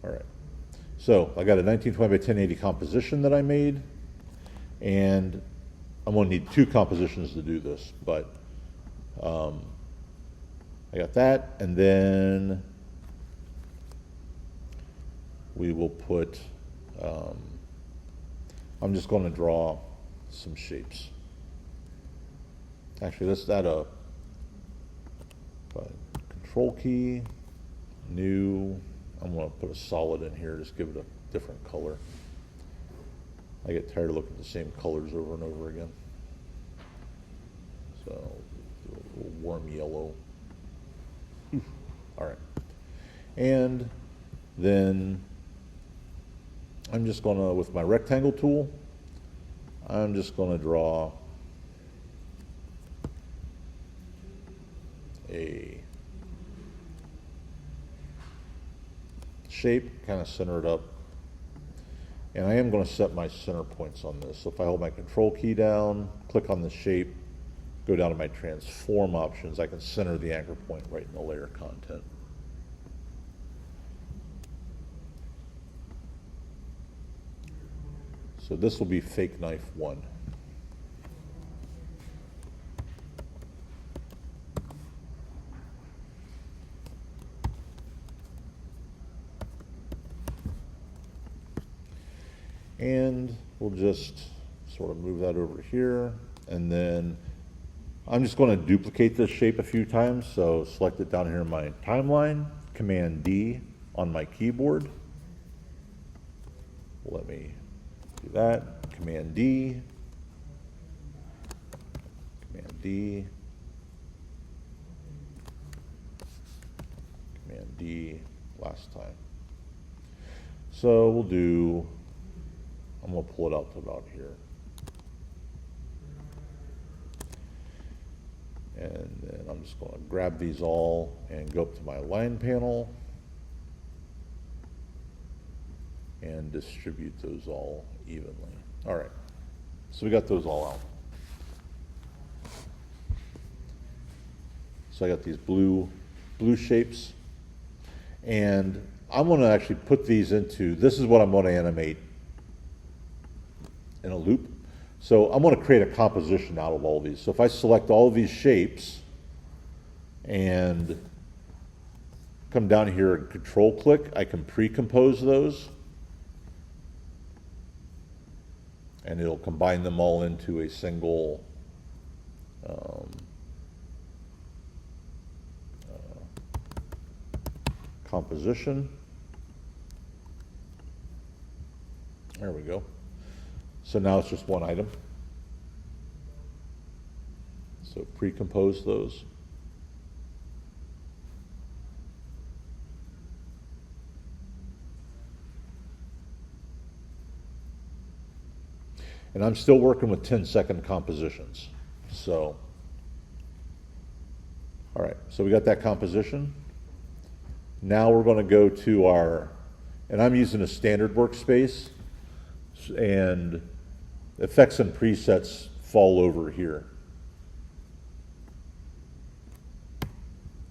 All right. So I got a 1920 by 1080 composition that I made, and I'm going to need two compositions to do this, but I got that, and then we will put, I'm just going to draw some shapes. Actually, let's add a control key, new. I'm going to put a solid in here, just give it a different color. I get tired of looking at the same colors over and over again. So, do a little warm yellow. All right. And then I'm just going to, with my rectangle tool, I'm just going to draw a shape, kind of center it up. And I am going to set my center points on this. So if I hold my control key down, click on the shape, go down to my transform options, I can center the anchor point right in the layer content. So this will be fake knife 1. And we'll just sort of move that over here, and then I'm just going to duplicate this shape a few times. So select it down here in my timeline, Command D on my keyboard. Let me do that, Command D, Command D, Command D last time. So we'll do, I'm going to pull it out to about here. And then I'm just going to grab these all and go up to my line panel and distribute those all evenly. All right, so we got those all out. So I got these blue shapes, and I'm going to actually put these into, this is what I'm going to animate in a loop. So I'm going to create a composition out of all these. So if I select all of these shapes and come down here and control click, I can pre-compose those. And it'll combine them all into a single composition. There we go. So now it's just one item. So pre-compose those. And I'm still working with 10-second compositions. So, all right, so we got that composition. Now we're going to go to our, and I'm using a standard workspace, and effects and presets fall over here.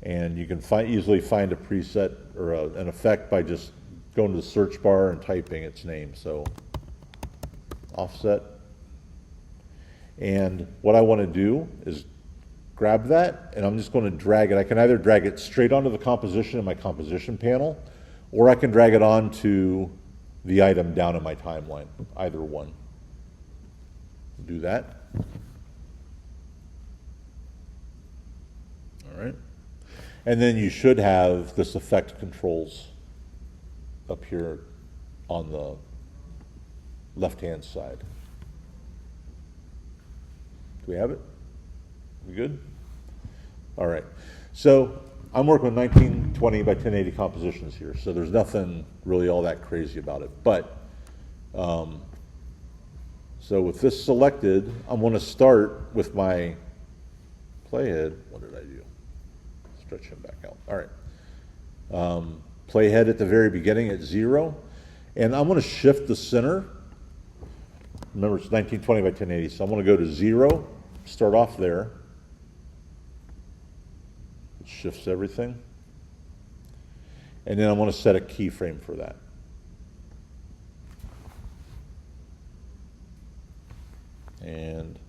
And you can easily find a preset or an effect by just going to the search bar and typing its name. So offset. And what I want to do is grab that, and I'm just going to drag it. I can either drag it straight onto the composition in my composition panel, or I can drag it onto the item down in my timeline, either one. Do that. All right. And then you should have this effect controls up here on the left-hand side. Do we have it? We good? All right. So I'm working with 1920 by 1080 compositions here, so there's nothing really all that crazy about it. But so with this selected, I'm going to start with my playhead. What did I do? Stretch him back out. All right. Playhead at the very beginning at 0. And I'm going to shift the center. Remember, it's 1920 by 1080, so I'm going to go to 0, start off there. It shifts everything. And then I want to set a keyframe for that. And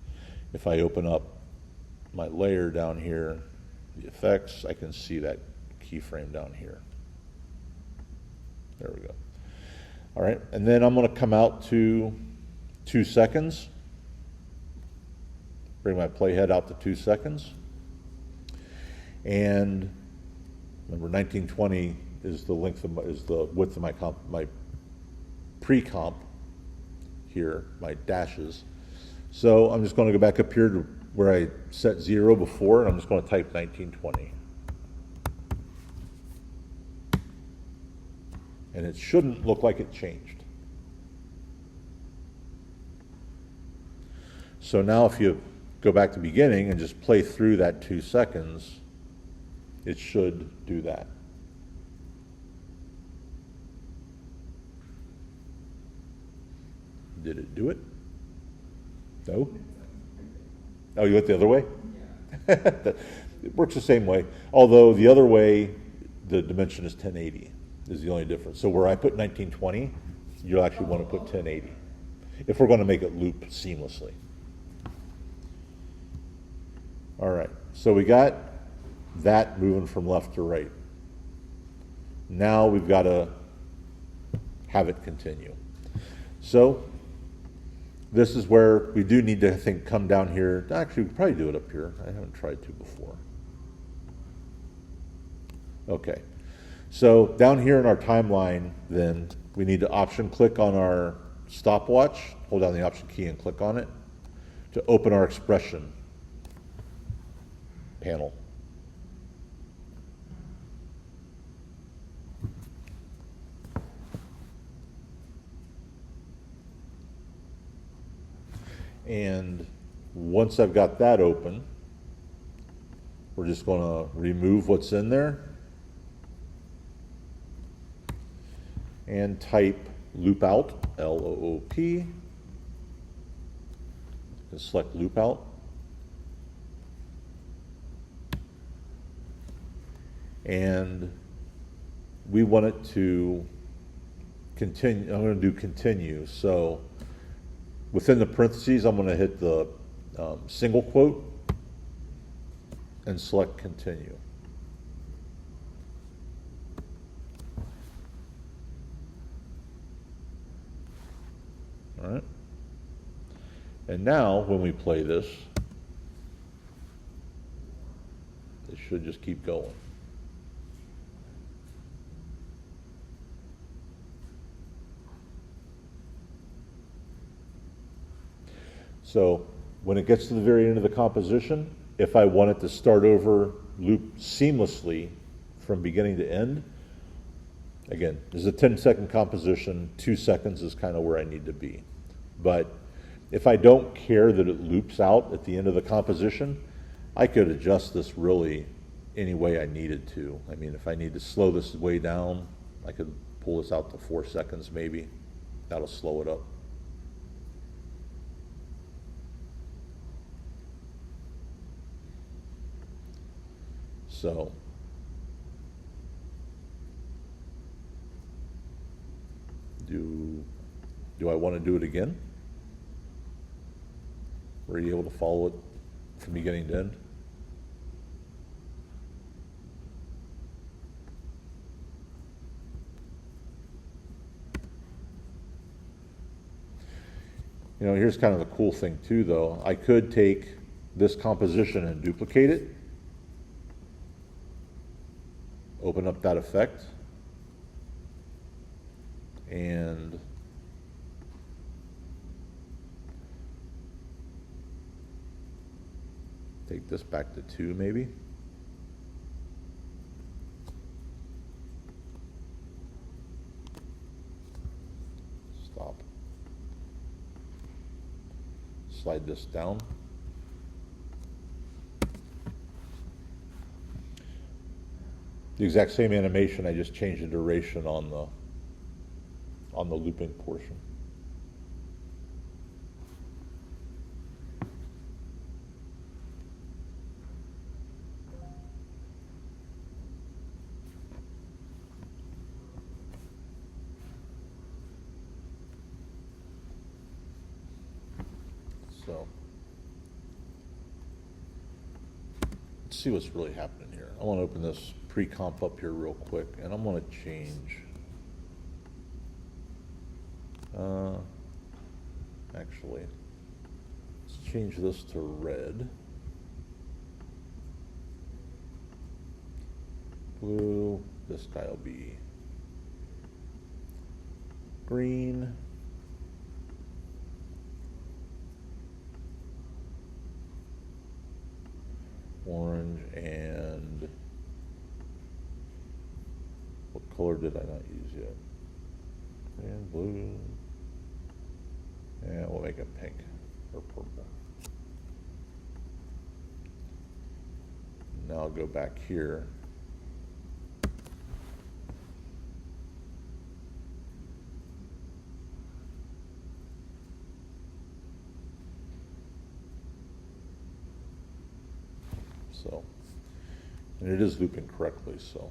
if I open up my layer down here, the effects, I can see that keyframe down here. There we go. All right, and then I'm going to come out to 2 seconds. Bring my playhead out to 2 seconds. And remember, 1920 is the length of is the width of my pre-comp here, my dashes. So I'm just going to go back up here to where I set 0 before, and I'm just going to type 1920. And it shouldn't look like it changed. So now if you go back to beginning and just play through that 2 seconds, it should do that. Did it do it? No? Oh, you went the other way? It works the same way. Although the other way, the dimension is 1080 is the only difference. So where I put 1920, you'll actually want to put 1080 if we're going to make it loop seamlessly. All right, so we got that moving from left to right. Now we've got to have it continue. So this is where we do need to, I think, come down here. Actually, we could probably do it up here. I haven't tried to before. Okay, so down here in our timeline, then we need to option click on our stopwatch, hold down the option key and click on it to open our expression panel. And once I've got that open, we're just going to remove what's in there and type loop out, L-O-O-P, and select loop out. And we want it to continue. I'm going to do continue. So within the parentheses, I'm going to hit the single quote and select continue. All right. And now when we play this, it should just keep going. So when it gets to the very end of the composition, if I want it to start over, loop seamlessly from beginning to end, again, this is a 10-second composition, 2 seconds is kind of where I need to be. But if I don't care that it loops out at the end of the composition, I could adjust this really any way I needed to. I mean, if I need to slow this way down, I could pull this out to 4 seconds maybe. That'll slow it up. So do I want to do it again? Were you able to follow it from beginning to end? You know, here's kind of a cool thing too, though. I could take this composition and duplicate it, open up that effect, and take this back to 2 maybe. Stop. Slide this down. The exact same animation, I just changed the duration on the looping portion. So let's see what's really happening here. I want to open this pre-comp up here real quick, and I'm going to change. Actually, let's change this to red. Blue. This guy will be green. Orange, and what color did I not use yet? Green, blue, and we'll make it pink or purple. Now I'll go back here. So, and it is looping correctly, so.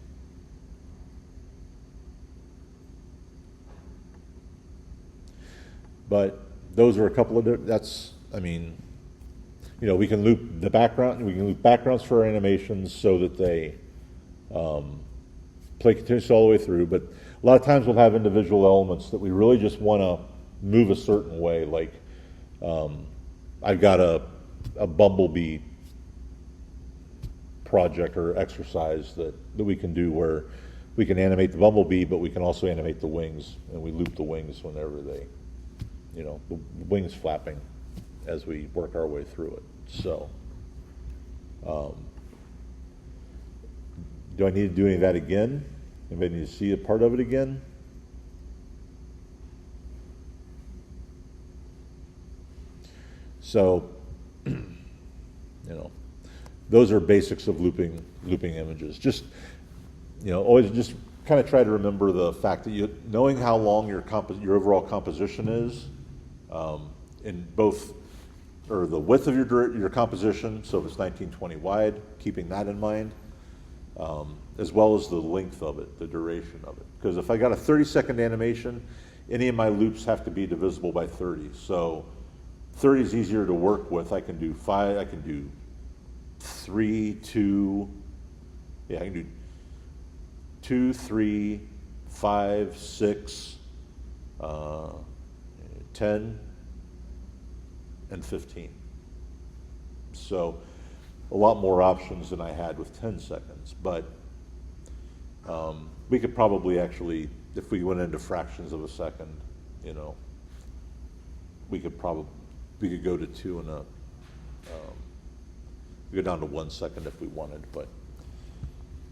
But those are a couple of, that's, I mean, you know, we can loop the background, we can loop backgrounds for our animations so that they play continuously all the way through, but a lot of times we'll have individual elements that we really just want to move a certain way, like I've got a bumblebee project or exercise that we can do where we can animate the bumblebee, but we can also animate the wings, and we loop the wings whenever they, you know, the wings flapping as we work our way through it. So, do I need to do any of that again? Anybody need to see a part of it again? So, you know, those are basics of looping images. Just, you know, always just kind of try to remember the fact that knowing how long your overall composition is, in both, or the width of your composition, so if it's 1920 wide, keeping that in mind, as well as the length of it, the duration of it. Because if I got a 30-second animation, any of my loops have to be divisible by 30. So 30 is easier to work with. I can do 5, I can do 3, 2, yeah, I can do 2, 3, 5, 6, 10, and 15. So a lot more options than I had with 10 seconds, but we could probably actually, if we went into fractions of a second, you know, we could go to 2 and go down to 1 second if we wanted, but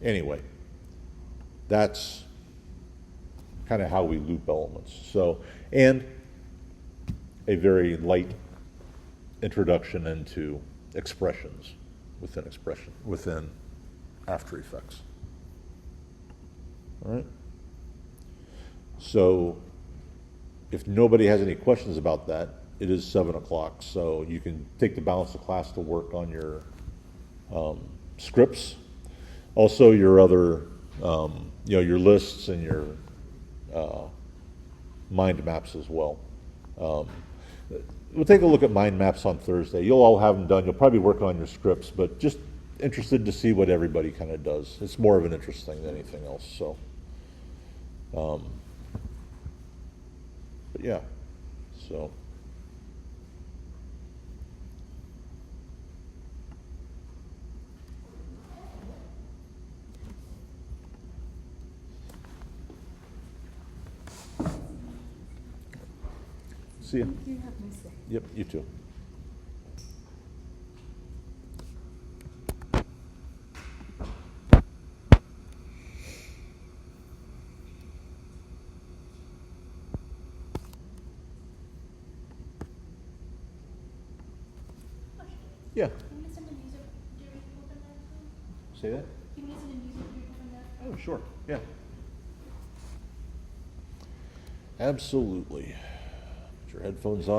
anyway, that's kind of how we loop elements. So, and a very light introduction into expressions within After Effects. All right. So, if nobody has any questions about that, it is 7 o'clock, so you can take the balance of class to work on your scripts. Also, your other, you know, your lists and your mind maps as well. We'll take a look at mind maps on Thursday. You'll all have them done. You'll probably work on your scripts, but just interested to see what everybody kind of does. It's more of an interest thing than anything else. So, but yeah, so. See ya. You have a nice day. Yep, you too. Yeah. Can you listen to music during open that? Say that? Can you listen to music during open that? Oh, sure. Yeah. Absolutely. Put your headphones on.